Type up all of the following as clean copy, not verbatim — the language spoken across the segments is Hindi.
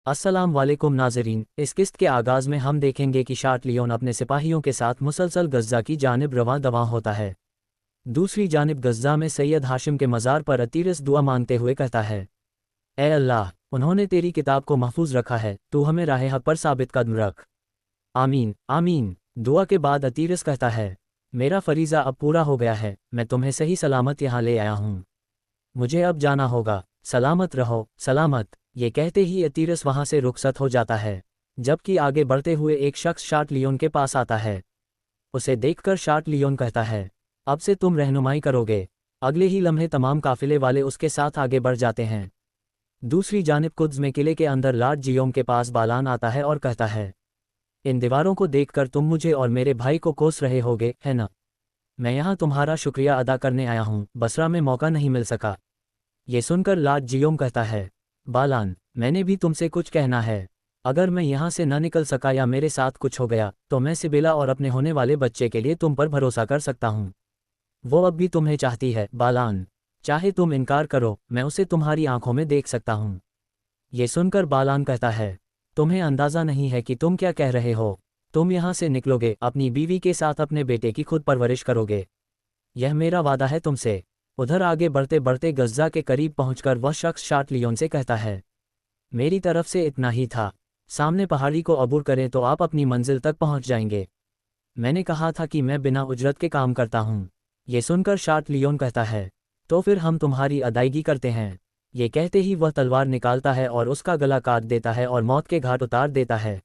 अस्सलाम वालेकुम नाज़रीन, इस किस्त के आगाज़ में हम देखेंगे कि शार्ट लियोन अपने सिपाहियों के साथ मुसलसल गज़्ज़ा की जानिब रवां दवां होता है। दूसरी जानिब गज़्ज़ा में सैयद हाशिम के मज़ार पर अतीरस दुआ मांगते हुए कहता है, ए अल्लाह, उन्होंने तेरी किताब को महफूज रखा है, तू हमें राह हक पर साबित कदम रख। आमीन आमीन। दुआ के बाद अतीरस कहता है, मेरा फरीज़ा अब पूरा हो गया है, मैं तुम्हें सही सलामत यहाँ ले आया हूँ। मुझे अब जाना होगा, सलामत रहो, सलामत। ये कहते ही अतीरस वहाँ से रुखसत हो जाता है, जबकि आगे बढ़ते हुए एक शख्स शार्ट लियोन के पास आता है। उसे देखकर शार्ट लियोन कहता है, अब से तुम रहनुमाई करोगे। अगले ही लम्हे तमाम काफिले वाले उसके साथ आगे बढ़ जाते हैं। दूसरी जानिब कुद्स में किले के अंदर लॉर्ड जियोम के पास बालान आता है और कहता है, इन दीवारों को देखकर तुम मुझे और मेरे भाई को कोस रहे होगे, है ना? मैं यहाँ तुम्हारा शुक्रिया अदा करने आया हूँ, बसरा में मौका नहीं मिल सका। ये सुनकर लॉर्ड जियोम कहता है, बालान, मैंने भी तुमसे कुछ कहना है। अगर मैं यहाँ से न निकल सका या मेरे साथ कुछ हो गया, तो मैं सिबिला और अपने होने वाले बच्चे के लिए तुम पर भरोसा कर सकता हूँ। वो अब भी तुम्हें चाहती है, बालान। चाहे तुम इनकार करो, मैं उसे तुम्हारी आंखों में देख सकता हूँ। ये सुनकर बालान कहता है, तुम्हें अंदाज़ा नहीं है कि तुम क्या कह रहे हो। तुम यहाँ से निकलोगे, अपनी बीवी के साथ अपने बेटे की खुद परवरिश करोगे। यह मेरा वादा है तुमसे। उधर आगे बढ़ते बढ़ते गज़्ज़ा के करीब पहुंचकर वह शख्स शार्ट लियोन से कहता है, मेरी तरफ से इतना ही था। सामने पहाड़ी को अबूर करें तो आप अपनी मंजिल तक पहुंच जाएंगे। मैंने कहा था कि मैं बिना उजरत के काम करता हूं। ये सुनकर शार्ट लियोन कहता है, तो फिर हम तुम्हारी अदायगी करते हैं। ये कहते ही वह तलवार निकालता है और उसका गला काट देता है और मौत के घाट उतार देता है।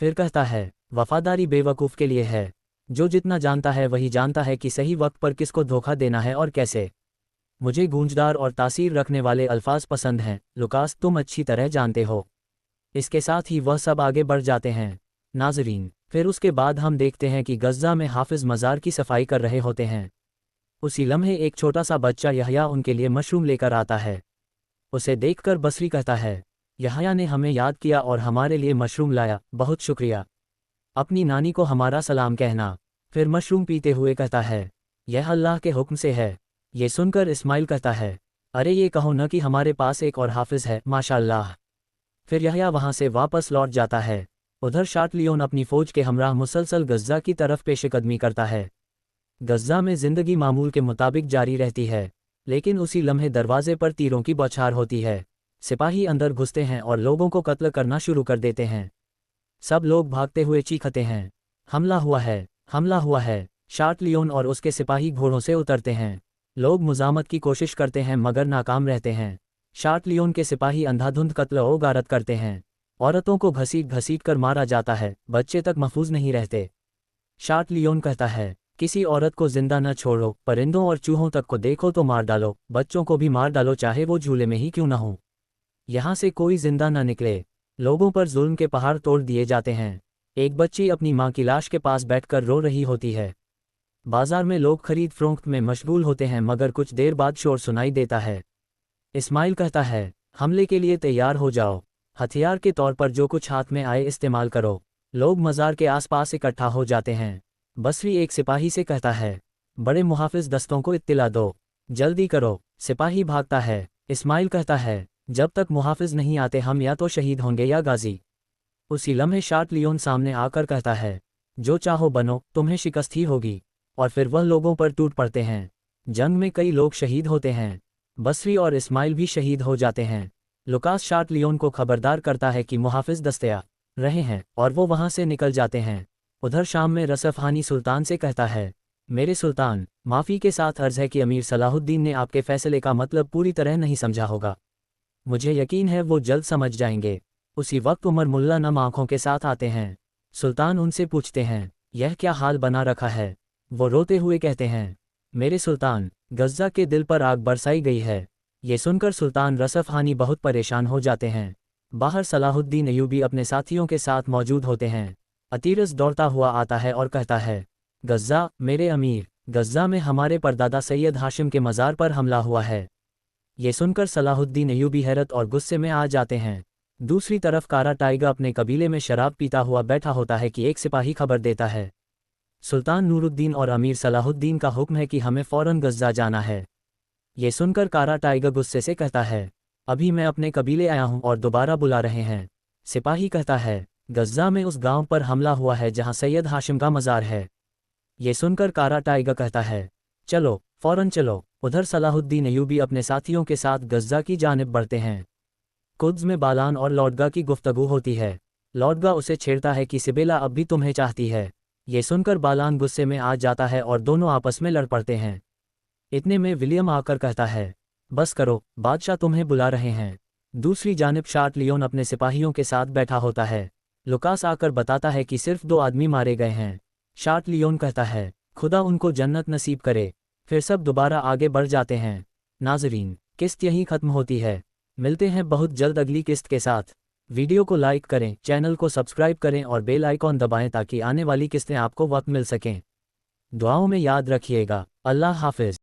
फिर कहता है, वफादारी बेवकूफ़ के लिए है। जो जितना जानता है वही जानता है कि सही वक्त पर किसको धोखा देना है और कैसे। मुझे गूंजदार और तासीर रखने वाले अल्फाज पसंद हैं, लुकास, तुम अच्छी तरह जानते हो। इसके साथ ही वह सब आगे बढ़ जाते हैं। नाज़रीन, फिर उसके बाद हम देखते हैं कि गज़्ज़ा में हाफिज़ मज़ार की सफाई कर रहे होते हैं। उसी लम्हे एक छोटा सा बच्चा यहया उनके लिए मशरूम लेकर आता है। उसे देखकर बसरी कहता है, यहया ने हमें याद किया और हमारे लिए मशरूम लाया, बहुत शुक्रिया। अपनी नानी को हमारा सलाम कहना। फिर मशरूम पीते हुए कहता है, यह अल्लाह के हुक्म से है। ये सुनकर इस्माइल कहता है, अरे ये कहो न कि हमारे पास एक और हाफिज़ है, माशाअल्लाह। फिर यहया वहाँ से वापस लौट जाता है। उधर शार्ट लियोन अपनी फ़ौज के हमराह मुसलसल गज़्ज़ा की तरफ पेशकदमी करता है। गज़्ज़ा में ज़िंदगी मामूल के मुताबिक जारी रहती है, लेकिन उसी लम्हे दरवाजे पर तीरों की बौछार होती है। सिपाही अंदर घुसते हैं और लोगों को कत्ल करना शुरू कर देते हैं। सब लोग भागते हुए चीखते हैं, हमला हुआ है, हमला हुआ है। शार्ट लियोन और उसके सिपाही घोड़ों से उतरते हैं। लोग मुज़ामत की कोशिश करते हैं मगर नाकाम रहते हैं। शार्ट लियोन के सिपाही अंधाधुंध कत्ल व गारत करते हैं। औरतों को घसीट घसीट कर मारा जाता है, बच्चे तक महफूज नहीं रहते। शार्ट लियोन कहता है, किसी औरत को जिंदा न छोड़ो, परिंदों और चूहों तक को देखो तो मार डालो, बच्चों को भी मार डालो, चाहे वो झूले में ही क्यों न हो। यहाँ से कोई जिंदा न निकले। लोगों पर जुल्म के पहाड़ तोड़ दिए जाते हैं। एक बच्ची अपनी माँ की लाश के पास बैठकर रो रही होती है। बाजार में लोग खरीद फरोख्त में मशगूल होते हैं मगर कुछ देर बाद शोर सुनाई देता है। इस्माइल कहता है, हमले के लिए तैयार हो जाओ। हथियार के तौर पर जो कुछ हाथ में आए इस्तेमाल करो। लोग मज़ार के आसपास इकट्ठा हो जाते हैं। बसरी एक सिपाही से कहता है, बड़े मुहाफिज दस्तों को इत्तिला दो, जल्दी करो। सिपाही भागता है। इस्माइल कहता है, जब तक मुहाफिज नहीं आते हम या तो शहीद होंगे या गाजी। उसी लम्हे शार्ट लियोन सामने आकर कहता है, जो चाहो बनो, तुम्हें शिकस्त ही होगी। और फिर वह लोगों पर टूट पड़ते हैं। जंग में कई लोग शहीद होते हैं। बसरी और इस्माइल भी शहीद हो जाते हैं। लुकास शार्ट लियोन को खबरदार करता है कि मुहाफिज दस्तया रहे हैं और वो वहाँ से निकल जाते हैं। उधर शाम में रसफ़हानी सुल्तान से कहता है, मेरे सुल्तान, माफ़ी के साथ अर्ज़ है कि अमीर सलाहुद्दीन ने आपके फ़ैसले का मतलब पूरी तरह नहीं समझा होगा। मुझे यकीन है वो जल्द समझ जाएंगे। उसी वक्त उमर मुल्ला नम आँखों के साथ आते हैं। सुल्तान उनसे पूछते हैं, यह क्या हाल बना रखा है? वो रोते हुए कहते हैं, मेरे सुल्तान, गज़्ज़ा के दिल पर आग बरसाई गई है। ये सुनकर सुल्तान रसफ़हानी बहुत परेशान हो जाते हैं। बाहर सलाहुद्दीन अयूबी अपने साथियों के साथ मौजूद होते हैं। अतीरस दौड़ता हुआ आता है और कहता है, गज़्ज़ा, मेरे अमीर, गज़्ज़ा में हमारे परदादा सैयद हाशिम के मज़ार पर हमला हुआ है। ये सुनकर सलाहुद्दीन अयूबी हैरत और गुस्से में आ जाते हैं। दूसरी तरफ कारा टाइगर अपने कबीले में शराब पीता हुआ बैठा होता है कि एक सिपाही खबर देता है, सुल्तान नूरुद्दीन और अमीर सलाहुद्दीन का हुक्म है कि हमें फ़ौरन गज़्ज़ा जाना है। ये सुनकर कारा टाइगर गुस्से से कहता है, अभी मैं अपने कबीले आया हूँ और दोबारा बुला रहे हैं। सिपाही कहता है, गज़्ज़ा में उस गांव पर हमला हुआ है जहां सैयद हाशिम का मज़ार है। ये सुनकर कारा टाइगर कहता है, चलो फौरन चलो। उधर सलाहुद्दीन अयूबी अपने साथियों के साथ गज़्ज़ा की जानिब बढ़ते हैं। कुद्स में बालान और लौटगा की गुफ्तगू होती है। लौटगा उसे छेड़ता है कि सिबेला अब भी तुम्हें चाहती है। ये सुनकर बालान गुस्से में आ जाता है और दोनों आपस में लड़ पड़ते हैं। इतने में विलियम आकर कहता है, बस करो, बादशाह तुम्हें बुला रहे हैं। दूसरी जानिब शार्ट लियोन अपने सिपाहियों के साथ बैठा होता है। लुकास आकर बताता है कि सिर्फ 2 आदमी मारे गए हैं। शार्ट लियोन कहता है, खुदा उनको जन्नत नसीब करे। फिर सब दोबारा आगे बढ़ जाते हैं। नाज़रीन, किस्त यहीं ख़त्म होती है। मिलते हैं बहुत जल्द अगली किस्त के साथ। वीडियो को लाइक करें, चैनल को सब्सक्राइब करें और बेल आइकॉन दबाएं ताकि आने वाली किस्तें आपको वक्त मिल सकें। दुआओं में याद रखिएगा। अल्लाह हाफ़िज़।